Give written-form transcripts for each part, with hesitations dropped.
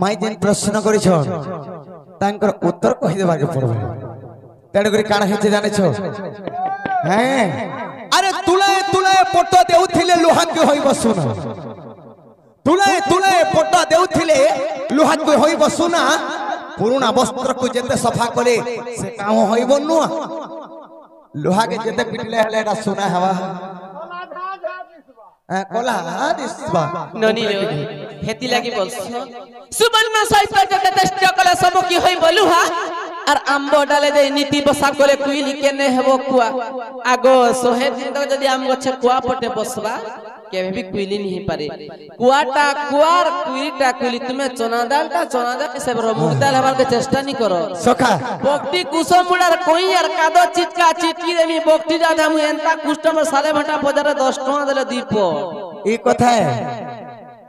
माई जेन प्रश्न करिछ तांकर उत्तर कहि देबा के पड़बे तेडु करी काना हेचे जाने छो हैं अरे तुले तुले पट्ट देउथिले लोहा के होई बसुना तुले तुले पट्ट देउथिले लोहा के होई बसुना पुराना वस्त्र को जेते सफा करे से काहो होई बनुआ लोहा के जेते पिटले हले एटा सुना हवा कोला दिसबा ननी हेती लागि बोलछ सुबर्ण सहित जते टेस्ट कला सब की होई बलुहा আর আম্ব ডালে দে নীতি বসা করে কুইলি কেনে হেবো কুয়া আগো সোহে দিন তক যদি আম গছে কুয়া পটে বসবা কেবে भी কুইলি नहीं পারে কুয়াটা কুয়ার কুইলিটা কুইলি তুমি চনাদালটা চনাদাল সব মুগদাল হবার के চেষ্টা নি করো সখা বক্তি কুসম মুড়ার কই আর কাদো চিটকা চিটকি দেমি বক্তি দাদা মু এন্তা কাস্টমার সালে ভাটা বাজারে 10 টাকা দিলে দীপ এই কথা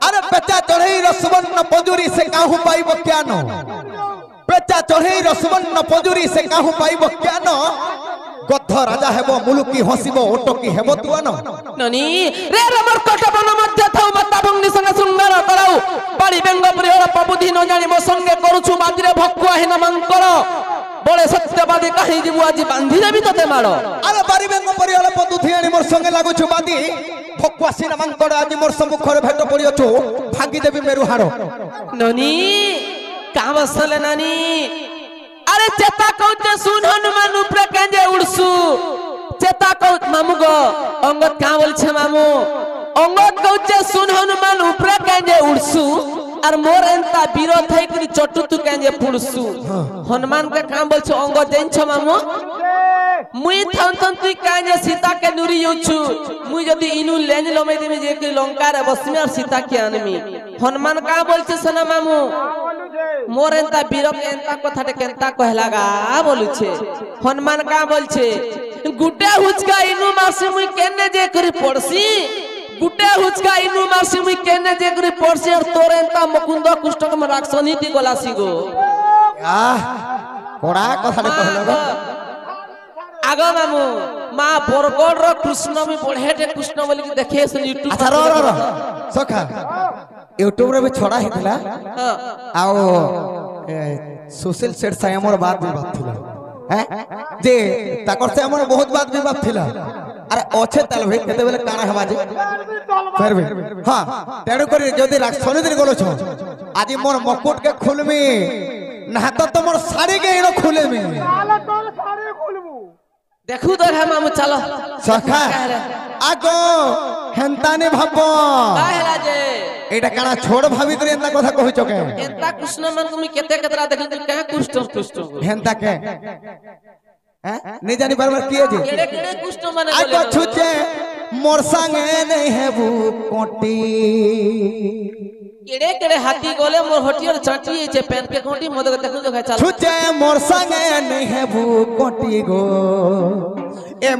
अरे पेचा चढ़ई रसवन्न पजुरी से काहू पाइब क्यानो पेचा चढ़ई रसवन्न पजुरी से काहू पाइब क्यानो गद्ध राजा हेबो मुलुकी हसिबो ओटकी हेबो तुआनो ननी रे रमर कटबन मध्य थाउ मत्ता भंगनी संगे सुंदर कराउ बाड़ी बेंग परिहर पबुधि न जानि मो संगे करूछु बादिरे भक्कुआ हिन मंकर बड़े सत्यवादी कहि जीवु आजि बांधी देबी तते मारो अरे बाड़ी बेंग परिहर पबुधि आनि मोर संगे लागुछु बादी भक्कुआ सिन मंकर आजि मोर सम्मुखरे भेट पड़ियछु भागी देबी मेरु हारो ननी का बसले नानी अरे चेता कहते सुन हनुमान ऊपर केंजे उड़सु चेता कहत मामू गो अंगत का बोलछे मामू अंगत कहते सुन हनुमान ऊपर केंजे उड़सु और मोर एंता विरोध है कि चटु तू केंजे पुड़सु हनुमान के काम बोलछो अंगत देन छ मामू मुई थन थन तू केंजे सीता के नुरी युछु मुई जदी इनु लेन लमे देमी जे कि लंका रे बसमी और सीता के आनमी हनुमान का बोलछे सना मामू मोर एंता बीरक एंता कथाटे केंता कहलागा बोलुछे हनुमान का बोलछे गुड्डे हुचका इनु मासी मुई केने जे करी पड़सी गुड्डे हुचका इनु मासी मुई केने जे करी पड़सी और तोर एंता मुकुंद कुष्टक म राक्षसनी ती गलासी गो कोड़ा कथाटे कहलागा आगो मामू मा बरगड़ रो कृष्ण में बढ़ेटे कृष्ण बोली के देखे सुन यूट्यूब अच्छा रो सखा यूट्यूब रे भी छोड़ा हेतला आओ सुशील सेठ से हमर बात विवाद थिला हैं जे ताकर से हमर बहुत बात विवाद थिला अरे ओछे तल भाई केते बेले काना हवा जे करबे हां तेडो करी जदी राक्षसनी दिन गलो छ आजि मोर मकुट के खुलमी ना तो मोर साड़ी के इनो खुलेमी साला तोर साड़ी खुलबू देखू तो है मामू चलो सखा आगो हेंताने भाबो काहेला जे एटा काना छोड़ भाभी करे एंता कथा कहू चके एंता कृष्ण मन तुम केते केतरा देखल तू कहां कुष्ट कुष्ट हेंता के हैं नहीं जानी बार-बार किए जे केड़े केड़े कुष्ट मन बोले आगो छुचे मोर संगे नहीं हेबू कोटी केड़े केड़े हाथी गोले मोर हटियर चाटी छे पेन के कोटी मद देखू तो चलो छुचे मोर संगे नहीं हेबू कोटी गो ए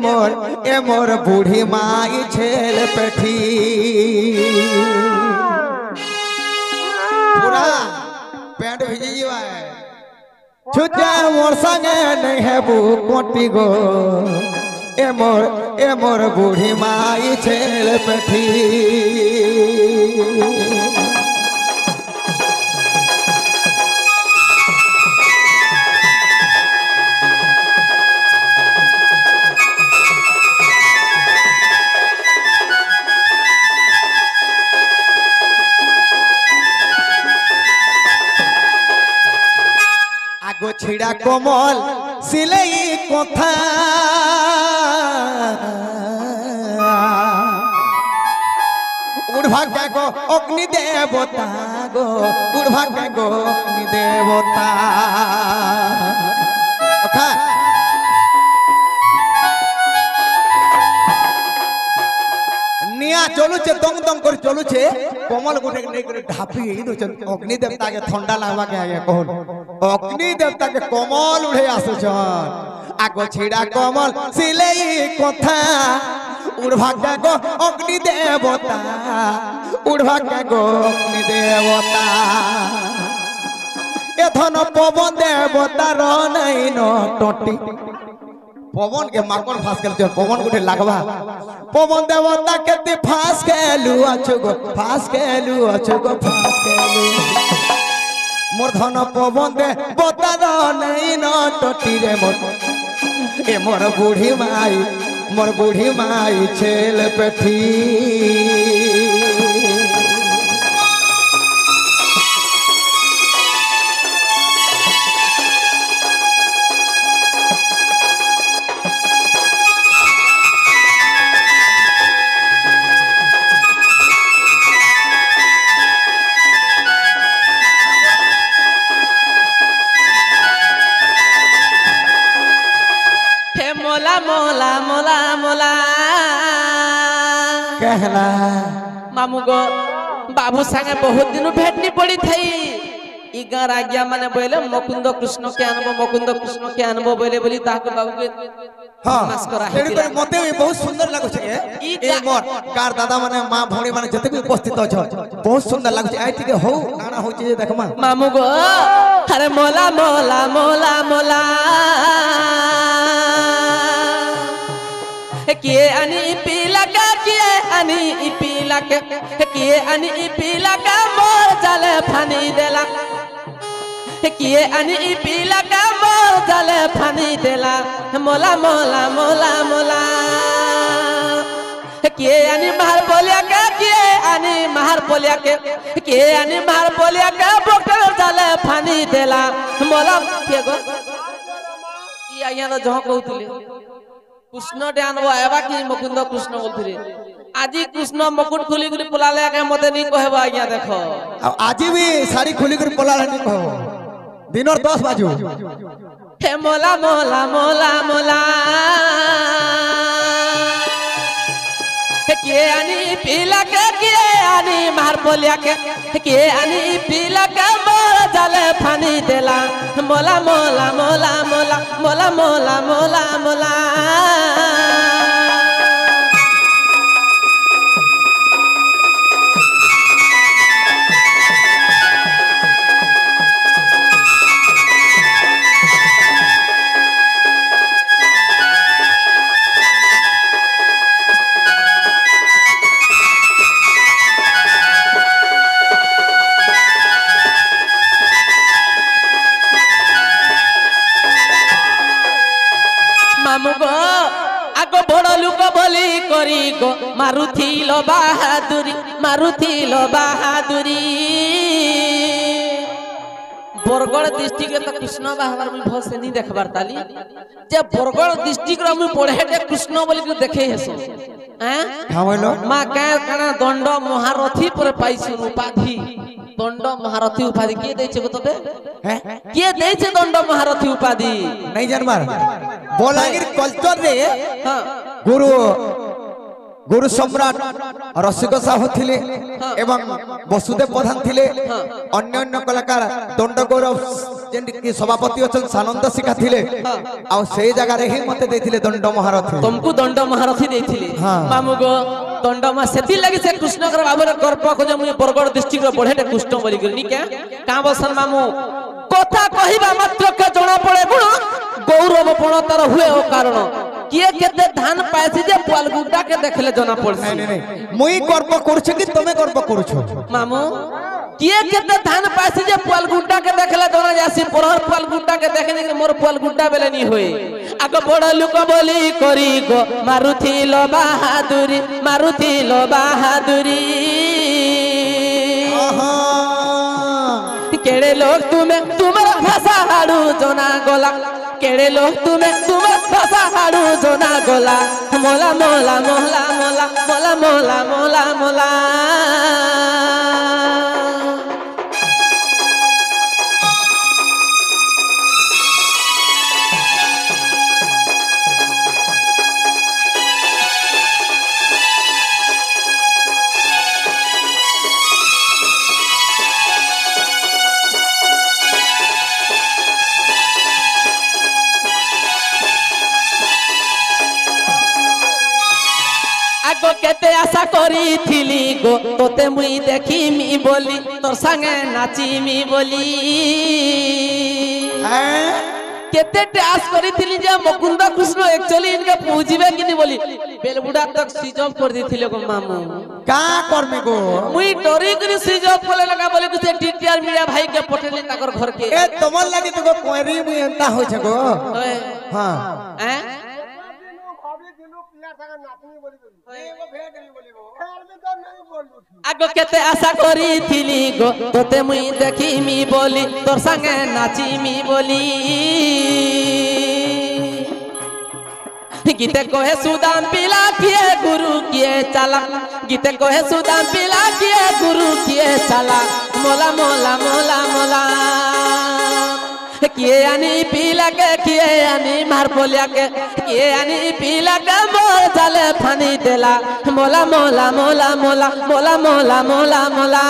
मोर बूढ़ी माई छेल पेठी पूरा पेट भिजी जीवा है छुचे मोर संगे नहीं हेबू कोटी गो ए मोर बूढ़ी माई छेल पेठी आगो छिड़ा कोमल सिलाई कथा उड़भाग्य गो अग्नि देवता गो उड़भाग्य गो अग्नि देवता ओखा निया चलु छे दंग दंग कर चलु छे कोमल गुटे नै करे ढापी दो अग्नि देवता के ठंडा लागवा के आगे कहन अग्नि देवता के कोमल उड़े आसु छन आगो छिड़ा कोमल सिलाई कथा उड़भाग्य गो अग्नि देवता उड़भाग्य गो अग्नि देवता ए धन पवन देवता रो नै न टटी पवन के माकन फास के चल पवन गुटे लागवा पवन देवता के फास के लु अछगो फास के लु अछगो फास के लु मोर धन पवन दे बतार नहीं न टटी रे मोर ए मोर बूढ़ी माई छेल पेठी मोला मोला मोला मोला कहला मामू गो बाबू संगे बहुत दिन भेट नहीं पड़ी थी ई गार आज्ञा माने बोले मुकुंद कृष्ण के अनुभव बोले बोली ताको बाबू के हां नमस्कार एडी पर मते बहुत सुंदर लागो छे ए मोर कार दादा माने मां भौणी माने जते भी उपस्थित छ बहुत सुंदर लागो छे आई टिके हो गाना हो छे देखमा मामू गो अरे मोला मोला मोला मोला किए अनि पीला का किए अनि पीला के किए अनि पीला का मोर जले फानी देला किए अनि पीला का मोर जले फानी देला मोला मोला मोला मोला किए अनि मार बोलिया के किए अनि मार बोलिया के किए अनि मार बोलिया के बोकर जले फानी देला मोला के गो ई आया न जह कहउतले कृष्ण डे आनबो आबा कि मुकुंद कृष्ण बोलथिरे आजी कृष्ण मुकुट खुली खुली पलाले के मते नहीं कहबो आज्ञा देखो आजी भी साड़ी खुली कर पलाले नहीं कहबो दिनर 10 बाजू हे मोला मोला मोला मोला के आनी पीला के आनी मार बोलिया के आनी पीला के मोर जले फानी देला मोला मोला मोला मोला मोला मोला मोला मोला मामू गो आगो बड़ लुक बोली करी गो मारुथिलो बाहादुरी बरगड़ डिस्ट्रिक्ट तो कृष्ण बाहर में बहुत से नहीं देखबार ताली जे बरगड़ डिस्ट्रिक्ट रो में पढ़े जे कृष्ण बोली के देखे हेसो हैं हां बोलो मां का कना दंड महारथी पर पाइछु उपाधि दंड महारथी उपाधि के दै छै तबे हैं के दै छै दंड महारथी उपाधि नहीं जानबार बोलागिर कल्चर रे हां गुरु सम्राट रसिक साहू थिले एवं वसुदेव प्रधान थिले अन्य अन्य कलाकार दंड गौरव जेंति की सभापति अछन सानंद शिखा थिले आ से जगह रे ही मते देथिले दंड महारथी तुमको दंड महारथी देथिले मामू गो दंड मा सेति लागि से कृष्ण कर बाबूर गर्प को जे मुई बरगड़ डिस्ट्रिक्ट रो बढ़ेटे कृष्ण बोली करनी क्या का बसन मामू कथा कहिबा मात्र के जणा पड़े गुण गौरव पण तार हुए ओ कारण किए केते धान पाइछि जे पालगुड्डा के देखले जना पड़छि नहीं मुई गर्व करछु कि तमे गर्व करछु मामू किए केते धान पाइछि जे पालगुड्डा के देखले जना जासी परहर पालगुड्डा के देखने के मोर पालगुड्डा बेले नहीं होई आगो बड़ लुक बोली करी गो मारुथिलो बाहादुरी केड़े लोग तुम्हारा भाषा हाड़ू जोना गोला केड़े लोग तुम्हारा भाषा हाड़ू जोना गोला मोला मोला मोला मोला मोला मोला मोला मोला आगो केते आशा करी थिली गो तोते मुई देखिमी बोली तोर संगे नाचिमी बोली केते टास्क करिथिली जे मुकुंद कृष्ण एक्चुअली इनके पूजिबे किनी बोली बेलबुडा तक स्विच ऑफ कर दिथिले गो मामू का करमे गो मुई डरी करी स्विच ऑफ कोले लगा बोले कि से टीटीआर मीडिया भाई के पटेले ताकर घर के ए तमन लागी तो गो कोरी मुई एंता होय छ गो हां हैं आगो केते आशा करी थिली गो तोते मुई देखी मी बोली तोर संगे नाची मी बोली गीते कोहे सुदाम पिला किए गुरु किए चला गीते कोहे सुदाम पिला किए गुरु किए चला मोला मोला मोला मोला किए आनी पीला के किए आनी मार पोलिया के किए आनी पीला के मोर चले फानी देला मोला मोला मोला मोला मोला मोला मोला मोला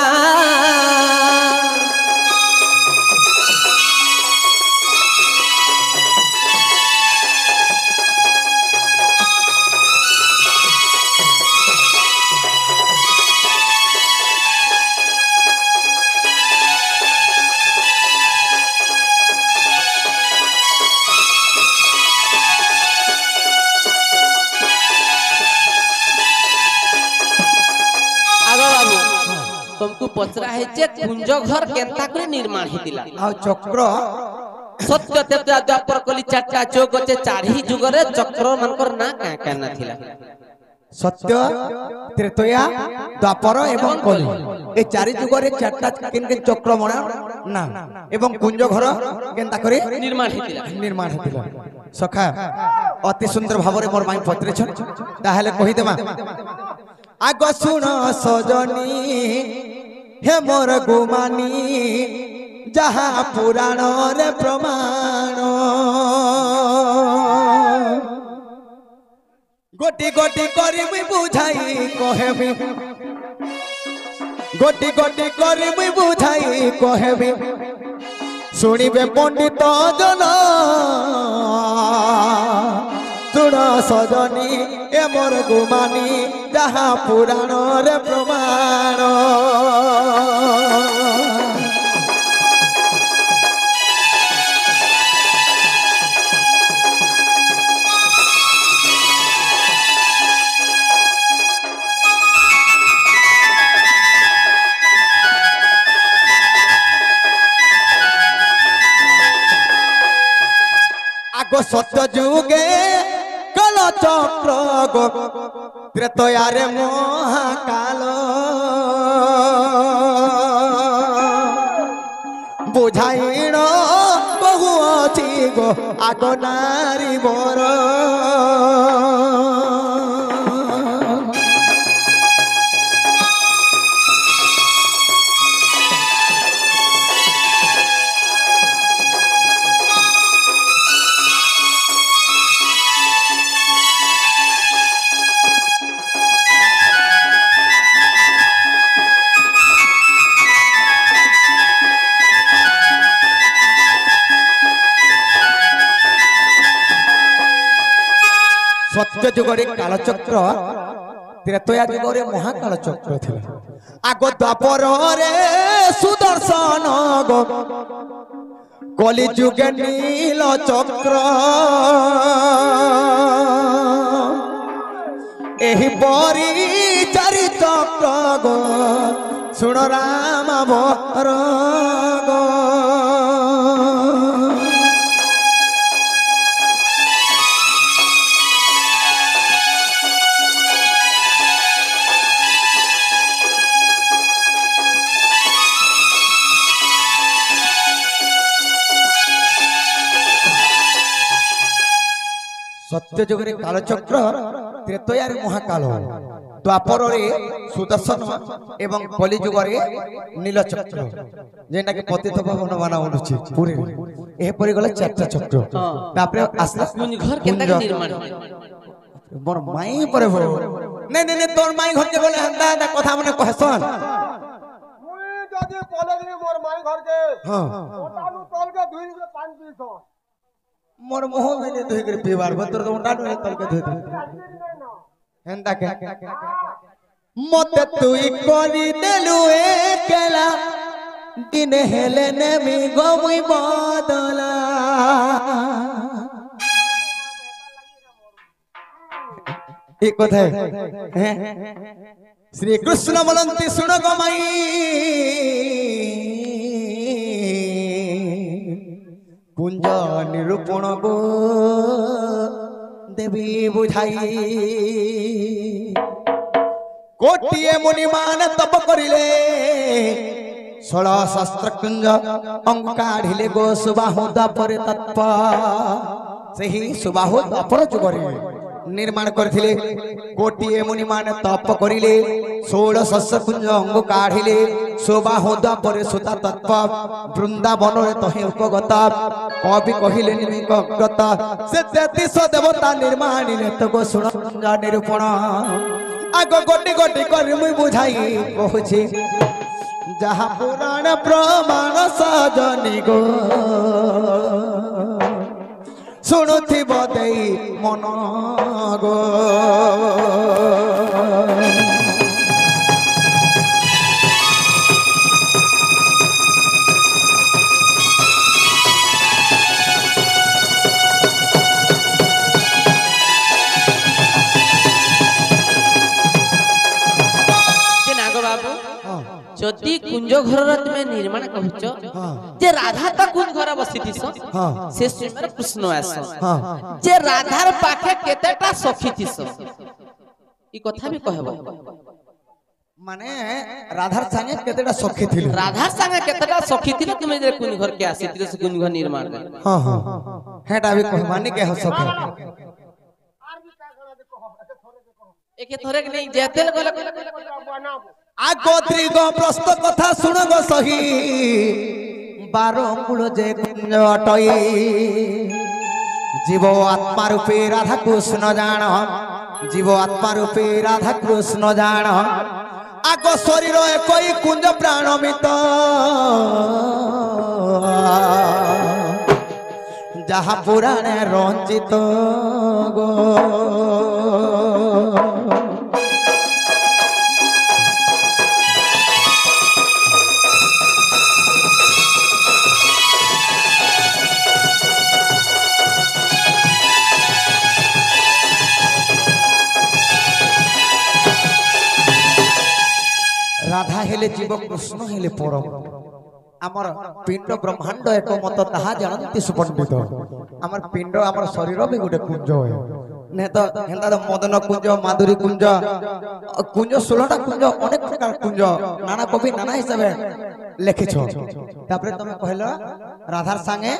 तुमको पचरा है जे कुंज घर केंता करे निर्माण हितिला आ चक्र सत्य तेता द्वापर कली चारटा जोग छे चारही जुगरे चक्र मनकर ना का का ना थिला सत्य त्रेतया द्वापर एवं कली ए चारि जुगरे चारटा किन के चक्र मणा ना एवं कुंज घर केंता करे निर्माण हितिला सखा अति सुंदर भावरे मोर माई पत्रे छ ताहाले कहि देमा आगो सुन सजनी हे मोर गुमानी जहाँ पुराण रे प्रमाण गोटी गोटी करी मुई बुझाई कहेबी गोटी गोटी करी मुई बुझाई कहेबी सुनिबे पंडित जन सुन सजनी ए मोर गुमानी जहाँ पुराण रे प्रमाण आगो सत्य जुगे कल चक्र गो त्रेतया रे महाकाल बुझाइण बहु अछि गो आगो नारी बर सत्य जुगरे कालचक्र त्रेतया जुगरे महाकाल चक्र थिला आगो द्वापर रे सुदर्शन गो कली जुगे नील चक्र एही परी चारि चक्र गो सुन राम बर गो सत्य जुगरे कालचक्र त्रेतया रे महाकाल द्वापर रे सुदर्शन एवं कली जुगरे नीलचक्र जेना के पतित भवन बना उछि पूरे ए परि गले चारटा चक्र तापरे आसला कुंज घर केंता के निर्माण मोर माई पर हो नहीं नहीं तोर माई घर के बोले हंदा हंदा कथा मने कहसन मुई जदी कॉलेज मोर माई घर के हां ओटानु तोल के धुई के पानी पीसो मोर मोह में धोई कर पीवार बतर उंडा नो तल के धोई हेंदा के मते तुई करी देलु एकेला दिन हेले नेमी गमुई बदला एक कथा श्री कृष्ण बोलती सुन गमाई कुंज निरूपण गो देवी बुझाई कोटिए मुनिमान तप करिले 16 शस्त्र कुंज अंग काढ़िले गो सुबाहु द्वापर तत्प सही सुबाहु द्वापर जुगरे निर्माण करथिले कोटिए मुनिमान तप करिले 16 शस्त्र कुंज अंग काढ़िले सुबाहु द्वापर सुता तत्प वृंदावन रे तहे उपगत कवि कहिले निमिगत से 33 देवता निर्माणिले तो गो सुन निरूपण आगो गोटी गोटी कर मुई बुझाई कहूछि जहाँ पुराण प्रमाण सजनी गो शुणुथि बदई मन गो जदि कुंज घर तुम्हें निर्माण कहूच जे राधा तो कुंज घर बसिथिस से स्वयं कृष्ण आस जे राधार पाखे केतेटा सखी थिस ई कथा भी कहबो माने राधार संगे केतेटा सखी थिल राधार संगे केतेटा सखी थिल तुमे जे कुंज घर के आसिथिल से कुंज घर निर्माण हां हां हेटा भी कह माने के हो सके एके थोरे के नहीं जेतेल गले बनाबो आगोत्री गो प्रस्त कथा सुन गो सही 12 मूल जे कुंज अटई जीव आत्मा रूपे राधा कृष्ण जान जीव आत्मा रूपे राधा कृष्ण जान आगो शरीर एकई कुंज प्राणमित जहा पुराणे रंजित गो राधा हेले जीव कृष्ण हेले परम आमर पिंड ब्रह्मांड एक मत ताहा जानती सुपंडित आमर पिंड आमर शरीर भी गोटे कुंज है ने तो हेंदा तो मदन कुंज माधुरी कुंज कुंज 16टा कुंज अनेक प्रकार कुंज नाना कवि नाना हिसाब लिखिछ तापरे तमे कहलो राधार संगे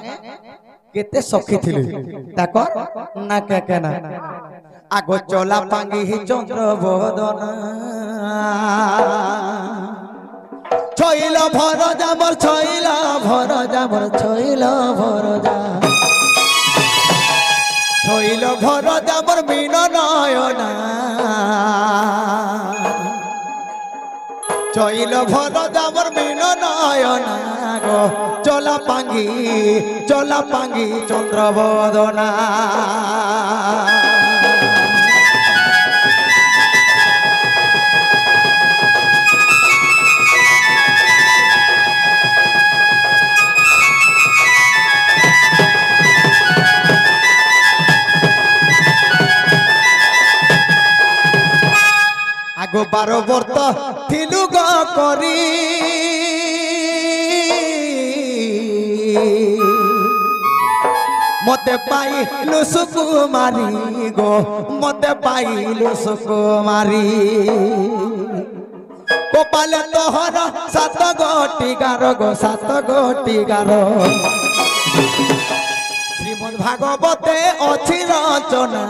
केते सखी थिले ताकर ना के ना आगो चला पांगी ही चंद्र बदना छैल भर जामर छैल भर जामर छैल भर जा छैल भर जामर मीन नयना छैल भर जामर मीन नयना गो चला पांगी चंद्र बदना आगो 12 वर्ष थिलु ग करी मते पाइलु सुकुमारी गो मते पाइलु सुकुमारी गोपाल तोहर 7 गोटी गार गो 7 गोटी गार श्रीमद् भागवते अछि रचना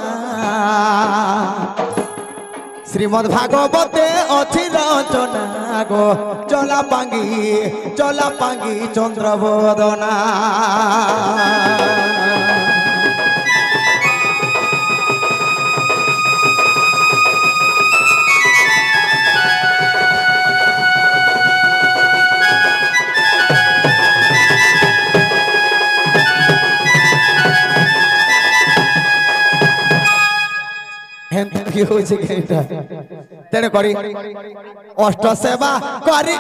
श्रीमद् भागवते अछि रचना गो चला पांगी चंद्र बदना तेरे करी अष्ट सेवा करी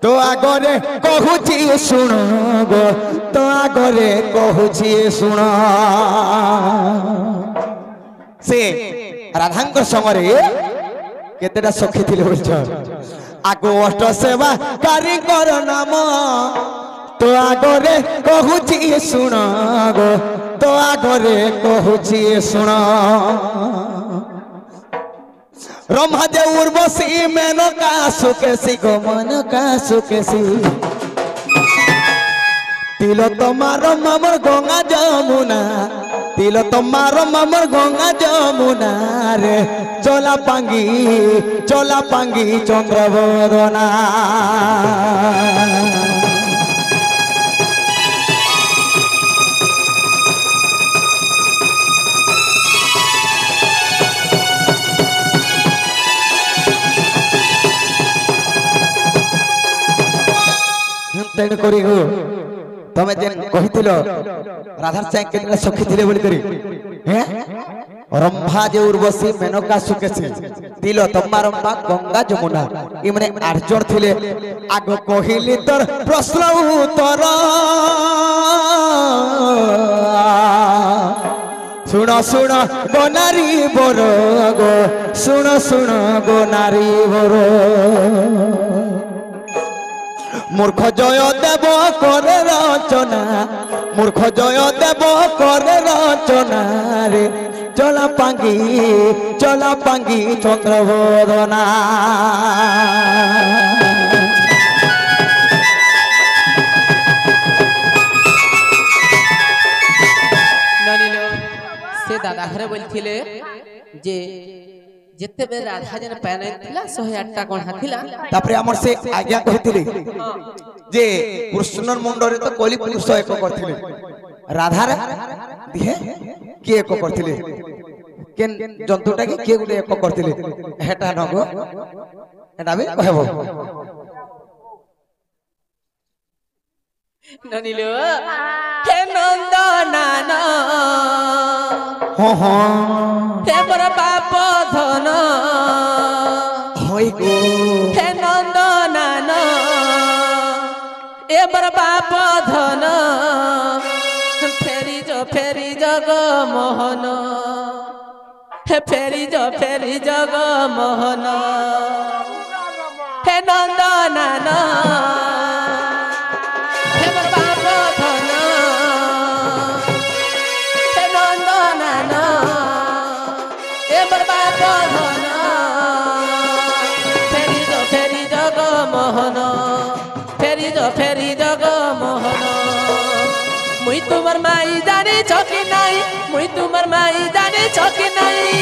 तो आगरे कहूची शुण गो तो आगरे कहूची शुण से राधांक समय केतेटा सखी थिले बोलछ आगो अष्ट सेवा कारीगर नाम तो आगरे कहूची शुण गो तो आगरे कहूची शुण ब्रह्मादे उर्वशी मेनका सुकेशी गो मनका सुकेशी तिल तमार मामर गंगा जमुना तिल तमार मामर गंगा जमुना रे चला पांगी चंद्रबदना तेन करी हो तमे जेन कहितिलो राधार चाय केतरा सखी थिले बोली करी हैं रंभा जे उर्वशी मेनका सुकेशी तिल तमारंबा गंगा जमुना इ माने आठजन थिले आग कहिली तोर प्रश्न उत्तर सुन सुन गो नारी बर गो सुन सुन गो नारी बर मूर्ख जय देव करे रचना मूर्ख जय देव करे रचना रे चला पांगी चंद्रबदना से दादा घरे बोलथिले जे जेते बे राधा जन पैने थिला 108 टा कोणा थिला तापरे हमर से आज्ञा कहिथिले जे कृष्णर मुंडरे तो कली पुरुष एक करथिले राधा रे दिहे के एक करथिले केन जंतुटा के गुटे एक करथिले हेटा नगो एटा बे कहबो ननिलो हे नंदनान हो हो हे बर बाप धन होई गो हे नंदनान ए बर बाप धन फेरी जग मोहन हे फेरी जग मोहन हे नंदनान हे बर बाप धन हे नंदनान ए बर बाप धन फेरी जग मोहन फेरी जग मोहन मुई तुमर माई जाने छकी नहीं मुई तुमर माई जाने छकी नहीं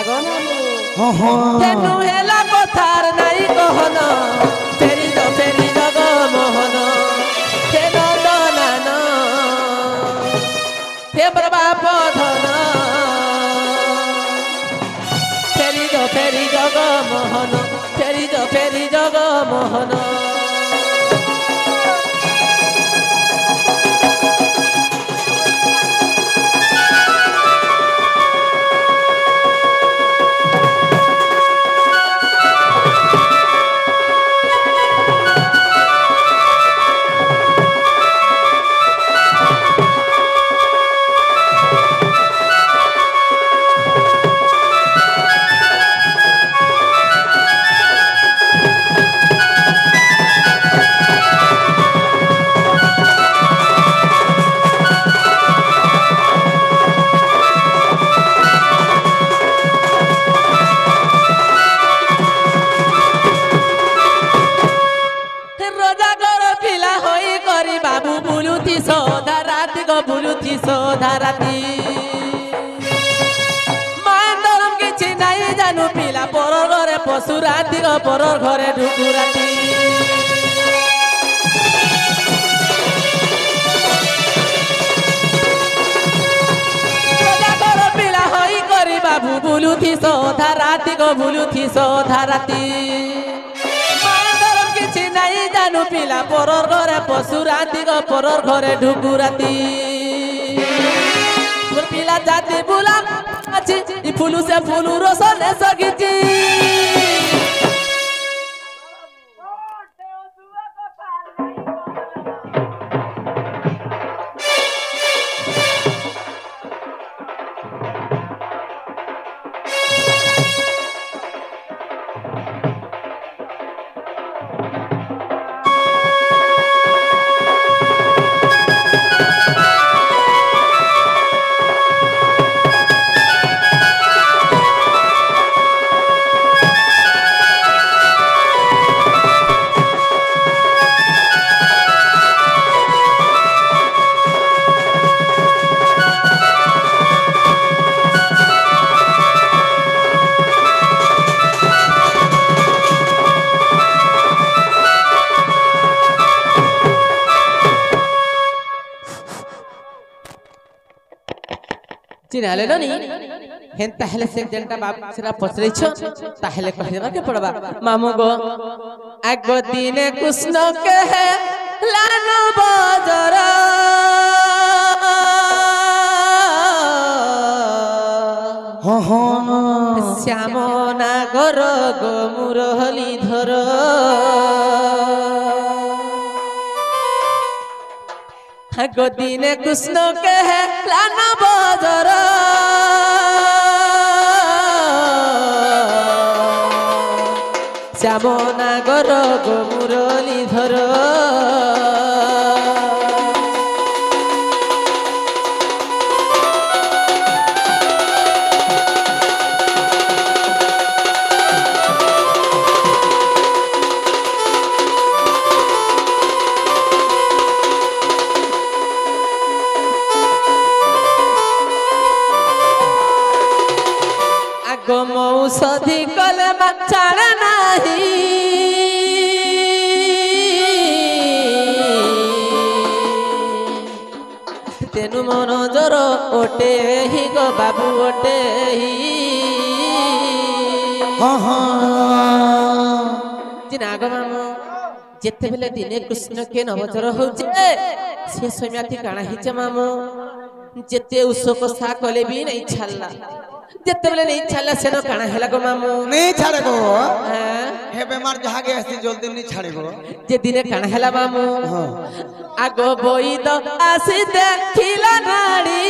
आगो मामू हो हो तेनु हेला कथार नहीं कहन फेरी जग मोहन हे नंदनान हे बर बाप धन फेरी जग मोहन फेरी जग मोहन धाराती मांदरम किछि नहीं जानू पिला परर घरे पशु राती गो परर घरे ढुकु राती पिला होई करी बाबू बुलुथी सो धाराती गो बुलुथी सो धाराती मांदरम किछि नहीं जानू पिला परर घरे पशु राती गो परर घरे ढुकु राती पिला जाती बुला अच्छी फुलु से फुलु रोसने सगिची चिन्हाले ननी हेन ताहले से जनता बाप सेरा पसरै छ ताहले कहबा के पड़बा मामू गो आगो दिने कृष्ण के है लानो बजर हो हो श्याम नागर गो मुरली धर आगो दिने कृष्ण के है लानो बजर श्याम नागर गो मुरली धर आगो मौषधि कले छाड़ नाही तेनु मन जर ओटे ही गो बाबू ओटे ही चिनाग मामू जेते बेले दिने कृष्ण के नवचर होचे से समियाती काना हिचे मामू जेते उसको सा कले भी नहीं छाला जेते बेले नहीं छाला सेनो काना हेला गो मामू नहीं छाड़े गो हां हे बेमार जहा गे आसी जल्दी नहीं छाड़े गो जे दिने काना हेला मामू आगो बोई तो आसी देखिला नाड़ी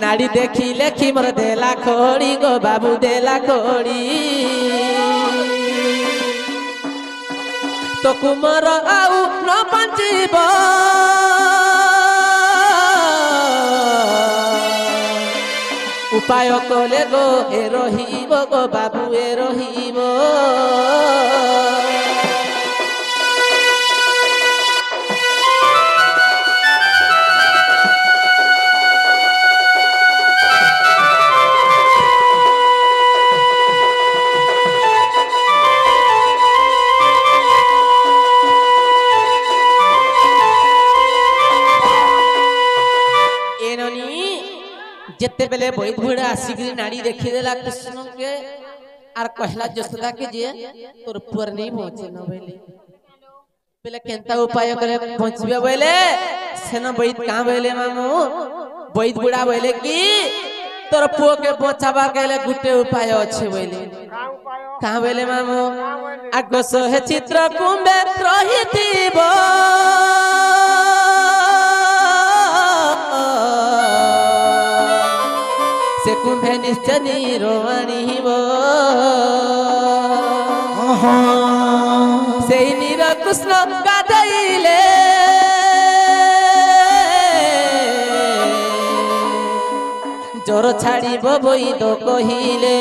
नाड़ी देखिले कि मोर देला खोड़ी गो बाबू देला खोड़ी तो कुमार आउ न पंचीब उपाय कले गो ए रहिब गो बाबू ए रहिब जेते बेले बैद बुढ़ा आसिक नाड़ी देखी देला कृष्ण के आर कहला जसोदा के जे तोर पर नहीं पहुंचे न बेले बेले केनता उपाय करे पहुंचबे बेले सेना बैद का बेले मामू बैद बुढ़ा बेले की तोर पुओ के बचाबा केले गुटे उपाय अछि बेले का बेले मामू आगो सोहे चित्र कुंबे रहितिबो से कुंभे निश्चय निरोवाणीब से नीर कृष्ण गाधइले जोर छाड़िब बोई तो कहिले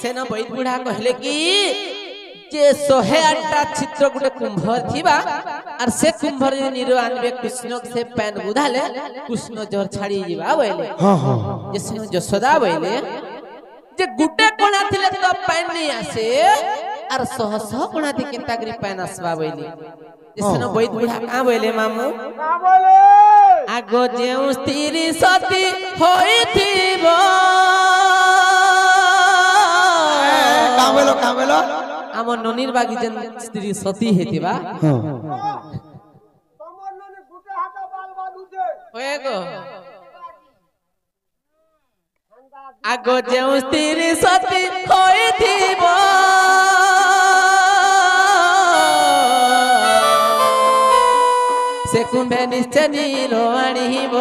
सेना बैद बुढ़ा कहले कि जे 108टा चित्र गुटे कुंभ थिबा আর সে কুম্ভর নির আনবে কৃষ্ণ সে প্যান বুধালে কৃষ্ণ জ্বর ছাড়ি যাবা বইলে যে সে যশোদা বইলে যে গুটে কোণা থিলে তো প্যান নেই আসে আর সহ সহ কোণা থেকে কেনতা করি প্যান আসবা বইলে যে সে বৈদ বুঢ়া কা বইলে মামু কা বলে আগো যেউ স্ত্রী সতী হইথিব কামেলো আমার ননির বাগি যেন স্ত্রী সতী হেতিবা তোমার ননি গুটে হাতে বাল বাঁধুছে হয়ে গো আগো যেউ স্ত্রী সতী হইথিব সে কুম্ভে নিশ্চয় নীল আনিব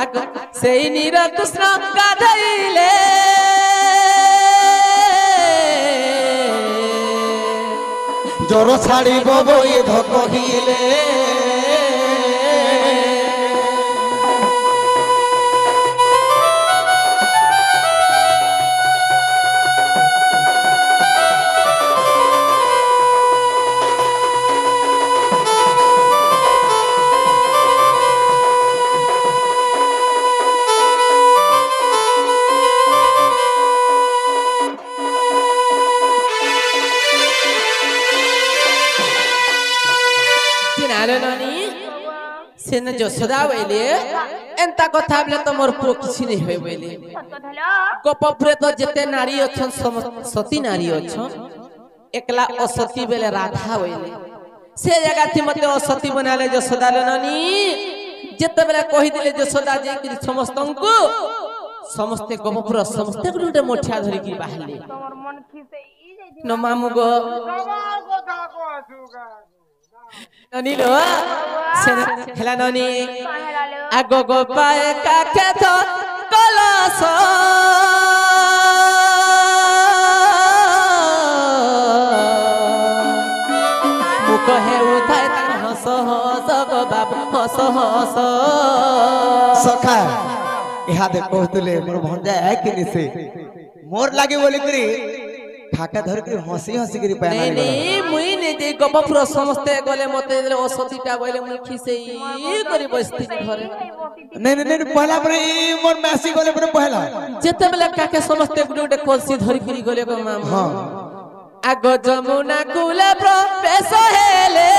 আগো সেই নীর কৃষ্ণ গাধাইলে জ্বর ছাড়িব বৈধ কহিলে সেনে যশোদা বইলে এন্তা কথা বলে তো মোর পুଅ কিছু নেই হয়ে বইলে গোপপুরে তো যেতে নারী অছন সতী নারী অছন একলা অসতী বেলে রাধা বইলে সে জায়গা থি মতে অসতী বনালে যশোদা লননি যেতে বেলে কহি দিলে যশোদা যে কি সমস্তଙ୍କୁ ସମସ୍ତେ ଗୋପପୁର ସମସ୍ତେ ଗୋଟେ ମୋଠିଆ ଧରିକି ବାହାରିଲେ তোমার মন খিসে ই যাই ন ମାମୁ ଗୋ সবার কথা কইছুগা ননি লো হেলা ননি পাহেরালো আগো গো পায়ে কাকে তো কলস মুখ হে উঠায় তা হস হস গো বাবু হস হস সখা ইহাদে কହୁଥିଲେ মোর ভঞ্জা কিনি সে মোর লাগে বলি করি ঠাকা ধর করে হসি হসি করে পায় নেই নেই মুই নে যে গোপপুর সমস্তে গলে মতে অসতীটা বলে মুই খিসেই করি বসতি ঘরে নেই নেই পহলা পরে মোর মেসি গলে পরে পহলা যেতেবেলে কাকে সমস্তে গুটে গুটে কলসি ধরি করি গলে গো মামা হ্যাঁ আগো যমুনা কুলে প্রবেশ হেলে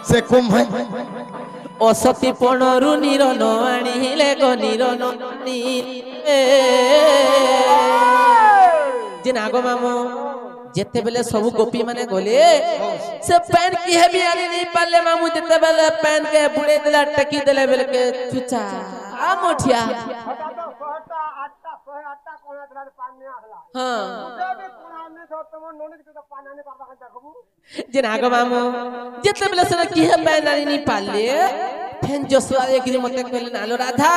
সে কুম্ভ অসতী পণরু নিরন আনিলে গো নিরন যে নাগো মামু যেতেবেলে সবু গোপী মানে গলে সে প্যান কি হেবি আনি नहीं पाले मामू যেতেবেলে প্যান কে বুড়ে দিলা टकी देले बेल के चुचा आ मोठिया হঠাৎ শহরটা 8টা 8টা কোনা ধরে পানি আসলা हां যদি কোনা নি তো তোমার ননি তো পানি আনি পারবা কেন দেখবু যে নাগো মামু যেতেবেলে সে কি হে প্যান আনি नहीं पाले ফেন জসুয়া একরি মতে কইলে নালো রাধা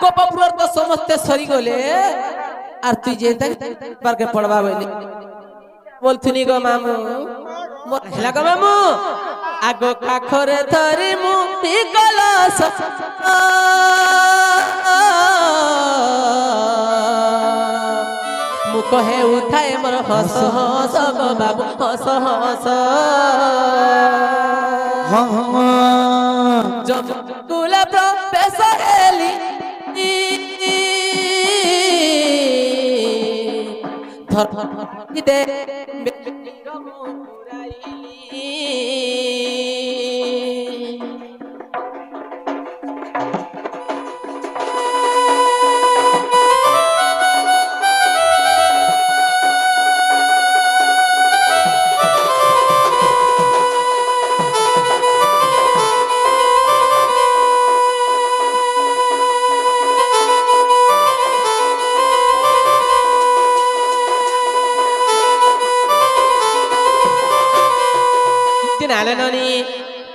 গোপপুর তো সমস্ত সরি গলে আর তুই যে পারকে পড়বা বলি বলতুনি গো মামু হেলা গো মামু আগো কাখরে ধরি মু কলস মুখ হে উঠায় মোর হস হস গো বাবু হস হস জমকুল প্রবেশ হেলি ধর দে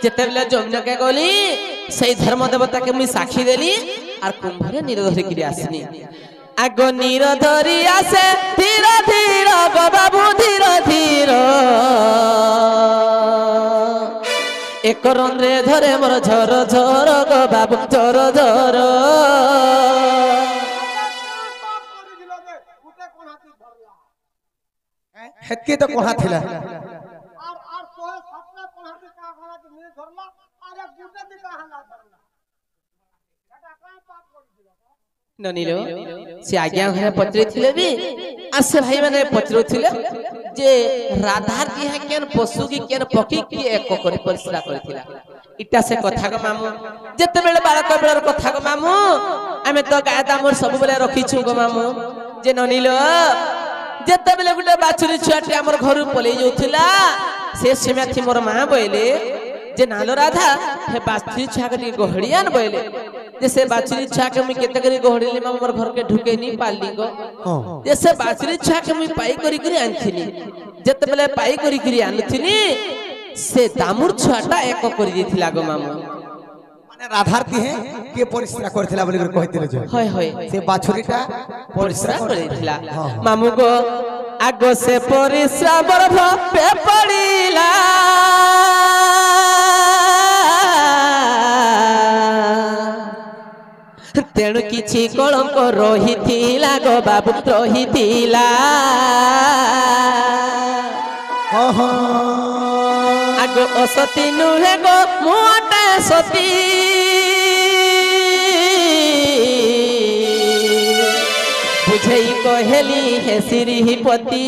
যেতেবেলে যমুনাকে গলি সেই ধর্ম দেবতাকে মুই সাক্ষী দেলি আর কুম্ভরে নীর ধরি কিরি আসনি আগ নীর ধরি আসে ধীর ধীর গো বাবু ধীর ধীর এক রন্ধ্রে ধরে মোর ঝর ঝর গো বাবু ঝর ঝর हेतके तो कोहा थिला और तोहे सपना कोहाते का खाना के नहीं धरला अरे गुटे भी का हला धरला बेटा का पाप कर दिला ननिलो से आज्ञा घरे पत्रे थिले भी आसे भाई माने पत्रो थिले जे राधार की है केन पशु की केन पक्षी की एक करे परिश्रा करथिला इटा से कथा को मामू जते बेले बालक बेलर कथा को मामू आमे तो गायदा मोर सब बेले रखी छु गो मामू जे ननिलो जते बेले गुटे बाछुरी छुआटे हमर घर पले जोथिला से समय थी मोर मां बोले जे नालो राधा हे बाछुरी छुआ के गहड़ियान बोले जैसे बाछुरी छुआ के मैं केते करी गहड़िले मां मोर घर के ढुके नी पाली गो जैसे बाछुरी छुआ के मैं पाई करी करी आनथिनी जते बेले पाई करी करी आनथिनी से दामुर छुआटा एक करी दिथिला गो मामू माने राधारती है के परिश्रा करथिला बोली कहितिले जो होय होय से बाछुरीटा परिश्रा करिथिला मामू गो आगो से परिश्रा बरफ पे पड़िला तेणु किछि कलंक रहिथिला गो बाबू रहिथिला आगो असती नुहे गो मुआटे सती बुझई कहेली हे श्रीपति